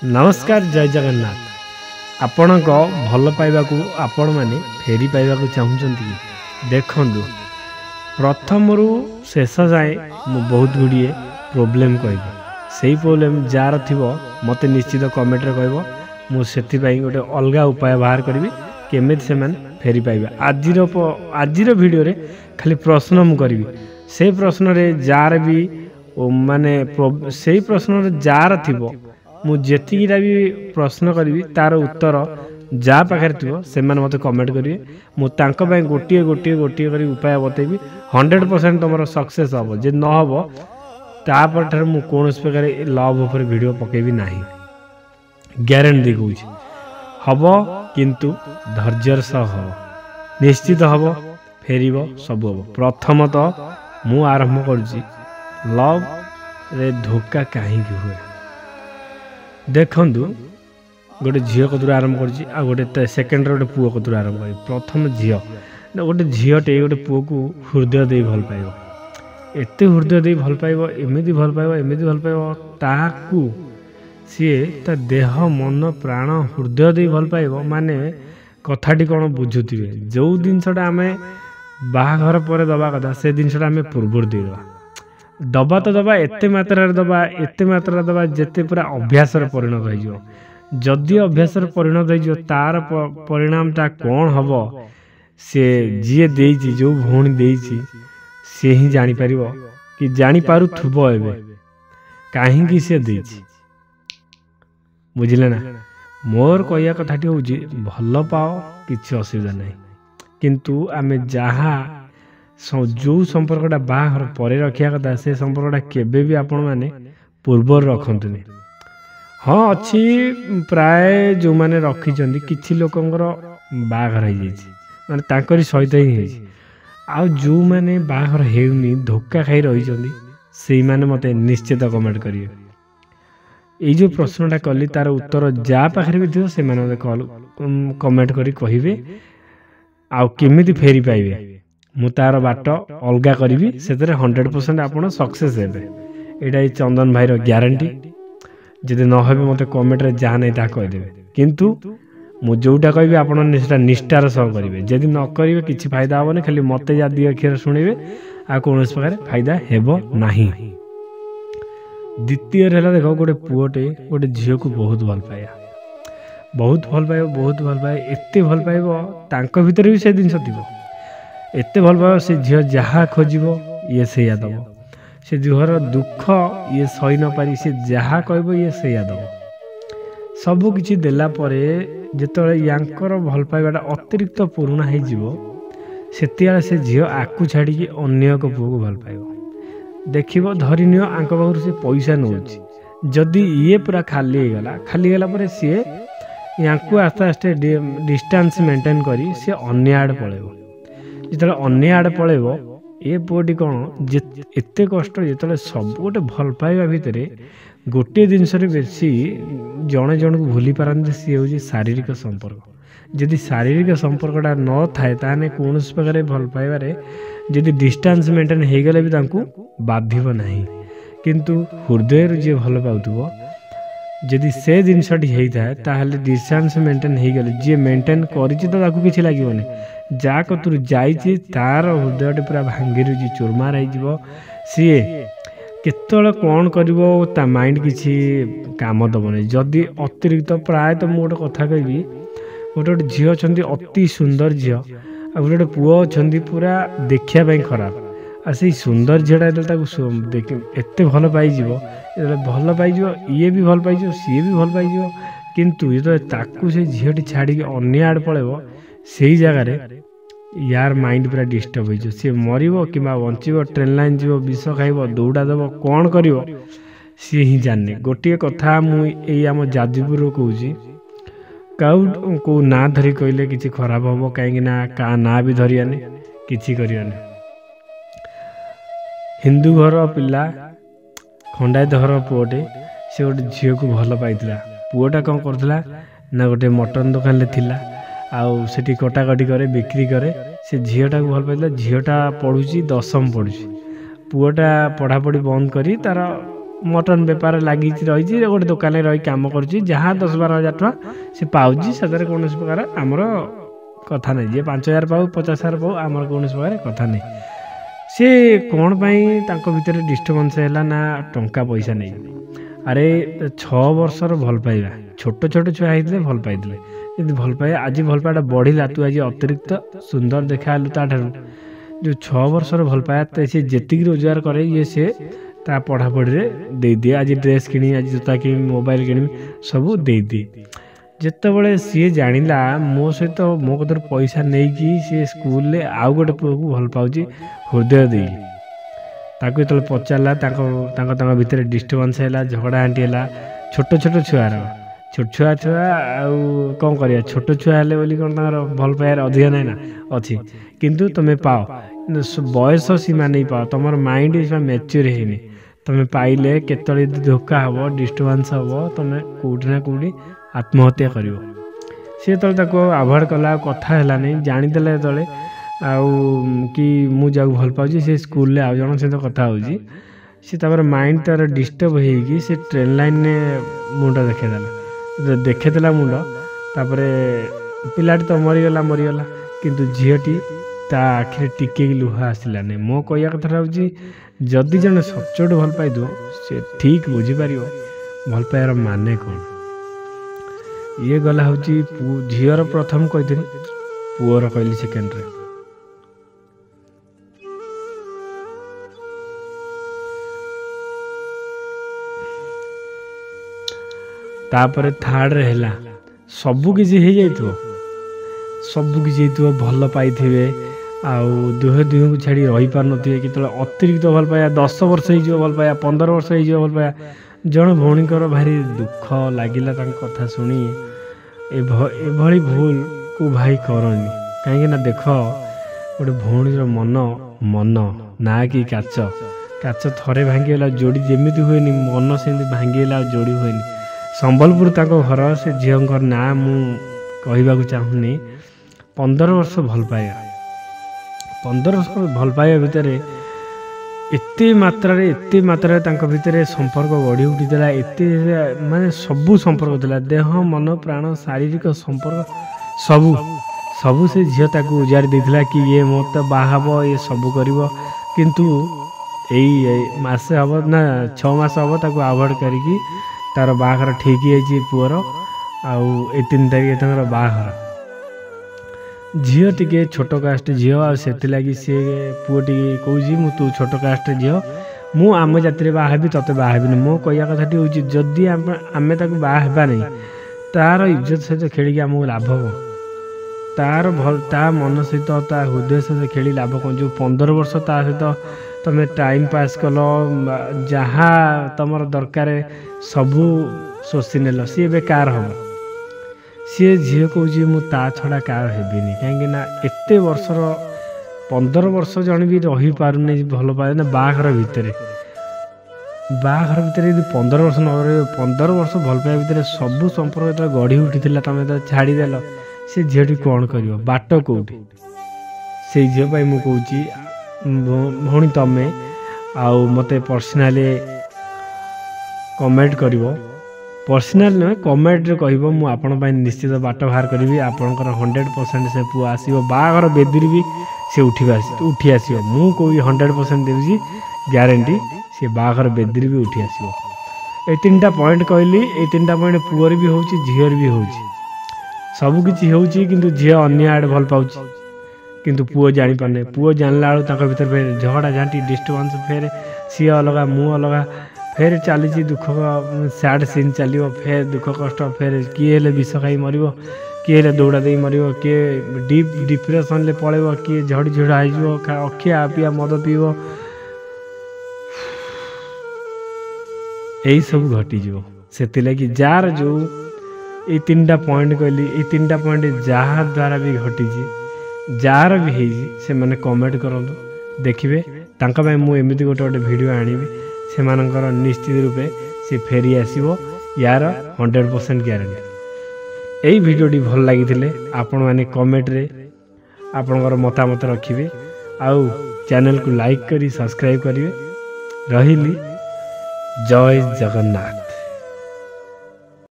नमस्कार जय जगन्नाथ आपण भल पाइबाकू आपण माने फेरी पाइबाकू चाहूचंती देखु प्रथम रु शेष जाए मु बहुत गुड़िए प्रोब्लेम कह से प्रोब्लेम जार थी मत निश्चित कमेंट रे कहबो मु सेति पई गोटे अलगा उपाय बाहर करी केमिति से फेरी पाइबा आजिर वीडियो रे खाली प्रश्न मु करी से प्रश्न रे जार भी माने से प्रश्न रे जार थिबो मु जेतिकीटा भी प्रश्न करी तार उत्तर जा पाखे थो से मत कमेंट करेंगे मुझे गोटे गोटे गोटे कर उपाय बतेबी 100% तुम सक्सेस हम जे न हम तापर मु कौन प्रकार लव उपर वीडियो पकेबी ना ग्यारंटी कौन हम किंतु धैर्यर सह हम निश्चित हम फेर सब हम प्रथमतः मु आरंभ करुच्ची लव रे धोखा कहीं हुए देखु गोटे झील कतुर आरंभ कर गोटे सेकेंड गोटे पुओ कतुर आरंभ कर प्रथम झील गोटे झीलटे गोटे पुओ को हृदय दे भल पाइब एत हृदय दे भल पाइब एमती भल पाइब एमती भल पाइब ताकू सी ता देह मन प्राण हृदय दे भल पाइब माने कथाटी कौन बुझुवे जो जिनसा आम बाहाघर पर दबा कथा से जिनसा आम पूर्व देवा दबा तो दबा एते मात्रा दबा एते मात्रा दबा जेते पूरा अभ्यास परिणत हो जदि अभ्यास परिणत हो तार परिणामटा कौन हम से जी देइछि जो भौणी देइछि से ही जानी परिबो कि जानी पारु थुबो एबे काहे कि से देइछि बुझिले ना मोर कहया कथाटी होउछि भल पाओ किछि असुविधा नहीं किंतु आमे जहा जो संपर्कटा बाहर पर रखा कथा से संपर्कटा केबे भी आपण माने पूर्व रखंतुनी हाँ अच्छी प्राय जो माने रखिचंदी किछि लोकंकर बाहर हो जाइछि माने तांकरी सहित ही होइछि आ जो माने बाहर हेउनी धोखा खाई रहिचंदी सेई माने मते निश्चित कमेंट करियो ए जो प्रश्नटा कली तार उत्तर जा पाखरे भी थियो से माने कमेंट करी कहिबे आ केमिति फेरी पाइबे मु तार बाट अलगा करी से 100% आप सक्सेस हे यहाँ चंदन भाई ग्यारंटी जदि न हो मत कमेंट रे जहाँ नहीं ता कहीदेवे किंतु मु जोटा कहि आप निष्ठार सह करेंगे जदि न करेंगे किसी फायदा हेनी खाली मत या दी अक्षर शुणे आ कौन प्रकार फायदा हेबो नाही। द्वितीय देख गोटे पुओटे गोटे झील को बहुत भल पाया बहुत भल पाए एत भल पाइब भितर भी से जिनस थी एते भल पाइब से झील जहाँ खोज ये से दब से झीवर दुख ये सही न पारी से जहाँ कह ये से दब सबु किछि देला परे जेतले यांकर भल पाइबाटा अतिरिक्त पुराणा होतिया से झील आकु छाड़ी अन्य एक पुओ को भल पाइब देखिब धरी नियो आंक पाखु से पैसा नौछि जदि ये पूरा खाली गला परे सी यांकु आस्ते आस्ते डिस्टेंस मेंटेन करी से अन्य आड़ पळेबो जिते अन्य आड़े पलैब ये पुओटी कौन एत कष्ट जो सब गोटे भल पाइबा भितर गोटे जिनस बेसी जड़े जन को भूली पारती सी हूँ शारीरिक संपर्क जदि शारीरिक संपर्कटा न थाए ताने कौन प्रकार भल पाइबारे जदि डिस्टेंस मेंटेन हो गले भी तांकु बाधिब नहीं किंतु हृदय जी भल पाउथुबो जदि से जिनसटी होता है ताहले डिस्टेंस मेंटेन हो गले जी मेंटेन करिछि तो ताकु किछि लागिबोनी जा कतुर जाइछि तार हृदय पूरा भांगी रुचि चुरमार हो सी केतल कौन करिवो ता माइंड किछि काम दबनी जदि अतिरिक्त प्राय तो मु गोटे कथा कहबी गोटे गोटे झील अछंती अति सुंदर झील आ गोटे पुओ अछंती पूरा देखिया पई खराब आ से सुंदर झीलटा एते भल पाइजिवो भल पाइजिवो ये भी भल पाइजिवो सी भी भल पाइजिवो किंतु ये ताकू से झीलटी छाड़ी अन्य आड़ पळेबो से जगार यार माइंड पूरा डिस्टर्ब हो सी मरब कि बचब ट्रेन लाइन जीव विष खाइब दौड़ा दब कौन कर सी ही जाने गोटे कथा मुझे आम जाजपुर कहूँ कौ ना धरी कहले कि खराब हम कहीं का ना भी धरियानी कि करानी हिंदू घर पिला खंडायत घर पुओटे से गोटे झील को भल पाई पुओटा कौन करथिला ना गोटे मटन दुकान ले थिला आउ सेठी कटाकटी करे बिक्री करे से झीलटा को भल पाइला झीलटा पढ़ुची 10वीं पढ़ुची पुओटा पढ़ापढ़ी बंद करी तार मटन बेपार लगी रही गोटे दुकान रही कम कर जहाँ 10-12 हज़ार टଙ୍କା से पाँच से कौन प्रकार आमर कथा नहीं जी 5,000 पाऊ 50,000 पाऊ आमर कौन प्रकार कथा नहीं सी कौन भर डिस्टर्बान्स है ना टंका पैसा नहीं अरे 6 वर्षर भल पाइबा छोट छोट छुआ होते भल पाई भल पाए आज भल पाइबा बढ़ला तू आज अतिरिक्त सुंदर देखालु ताठू जो 6 वर्षर भल पाया सी जी रोजगार करे ये सी ता पढ़ापढ़ी दे दिए आज ड्रेस किणी आज जूता किणी मोबाइल किणी सब दे दिए जितेबले सी जानिला मो सहित मो कतर पैसा नहीं कि सी स्कूल आउ गोटे पुआ को भल पाऊँ हृदय दे ताको जो पचारा भितर डिस्टर्बान्स है झगड़ा आंटी है छोट छोट छुआर छोट छुआ कौन कर छोट छुआ है कौन भल पाइबार अधिक ना अच्छी किंतु तुम्हें पाओ बयस सीमा नहीं पाओ तुम माइंड मैच्योर है तुम्हें पाइले केतले धोखा हम डिस्टर्बान्स हम तुम्हें कौटी ना कौटी आत्महत्या कर सी तो आभोड कला कथा है जानीदे जो कि मुझे भल पाऊँ सी स्कूल आउ जन सहित कथा हो माइंड तार डिस्टर्ब होगी सी ट्रेन लाइन में मुंड देखेदेला मुंड तापर पिलाटी तो मरीगला किंतु झीटी ता आखिरे टिके लुह आसला नहीं मो कह कथा हूँ जदि जन सचोट भल पाई से ठीक बुझीपार भल पाइबार माने कौन ये गला हूँ झीर प्रथम कही पुअर कहली सेकेंड तापर थर्ड रे है सबु किसी हो जाइए सबु किसी भल पाई आउ दुहे दुहे को छाड़ी रही पार थे कि अतिरिक्त भल पाया 10 वर्ष हो भल पाया 15 वर्ष हो भल पाया जन भौणीकर भारी दुख लगिला कथा शुणी एभली भूल को भाई करनी कहीं देख गोटे भौणीर मन मन ना कि काच काच थरे भांगीगला जोड़ी जमी हुए मन से भांगीगला जोड़ी हुए संबलपुर तक घर से झीर ना मु कहवाक चाहूनी 15 वर्ष भल पाया 15 वर्ष भल पाइबा भितर एते मात्रा भितर संपर्क गढ़ी उठीला एते माने सबू संपर्क थिला देह मन प्राण शारीरिक संपर्क सबू सबू से झील ताकू उजाड़ी देथिला कि ये मत बाहब ये सबू करिवो किंतु एई मासे हम ना 6 मास हम ताकू अवॉइड करिकी तार बाहर ठीक है पुअर आउ 3 तारीख बाहर झील टे छोट कास्ट झील से सी पुओटी कौच मु तू छोट कास्ट झील मु आम जाति बाहबी ते बाहबी मो कह कथाटी हूँ जदि आम बाहबा नहीं तार इज्जत सहित खेल आमको लाभ कौन तार भल ता मन सहित ता हृदय सहित खेली लाभ कौन जो 15 वर्ष ता सहित तुम टाइम पास कल जहाँ तुम दरकार सबू शोषी नेल सी कार हम सी झील कौच मु ता छड़ा कार हेबिनी कहीं एत वर्षर 15 वर्ष जन भी रही पारे भल पाए ना बाहर भितर 15 वर्ष न 15 वर्ष भल पाइबा भितर सबू संपर्क जो गढ़ी उठी तुम छाड़देल से झील कौन कर बाट कौटी से झील मु कौच भौणी तमें आउ मते पर्सनाली कमेंट कर पर्सनाल नुहे कमेंट कह मुझे निश्चित बाट बाहर करी आपंकर 100% से पुआ आसो बाहर बेदी भी से उठी आस मु कौ 100% देवी ग्यारंटी सी बाहर बेदी भी उठी आसो ये 3टा पॉइंट कहली ये 3टा पॉइंट पुअर भी हो झीर भी हो सबकि हो झी अन्य आड़े भल पाँच किंतु पुओ जानी पाने पुओ जानला बेलू भर फिर झगड़ा झाँटी डिस्टर्बान्स फिर सी अलग मु अलग फिर चली दुख सैड सीन चलो फिर दुख कष्ट फिर किए विष खाई मर किए दौड़ा दे मर किए डीप डिप्रेशन ले पड़े किए झड़ी झुड़ा हो अखिया पिया मद पीब यही सब घटीज से लगी जार जो ये 3टा पॉइंट कहली ये 3टा पॉइंट जहाँ द्वारा भी घटी जार भी से मैंने कमेंट करूँ देखिए मुझे गोटे गोटे वीडियो आनिबी से निश्चित रूपे से फेरी आसो यार 100% ग्यारंटी यही वीडियोटी भल लगी आपण मैंने कमेंट रे आपणकर मतामत रखिए आउ चैनल को लाइक करी सब्सक्राइब करेंगे रही ଜୟ ଜଗନ୍ନାଥ।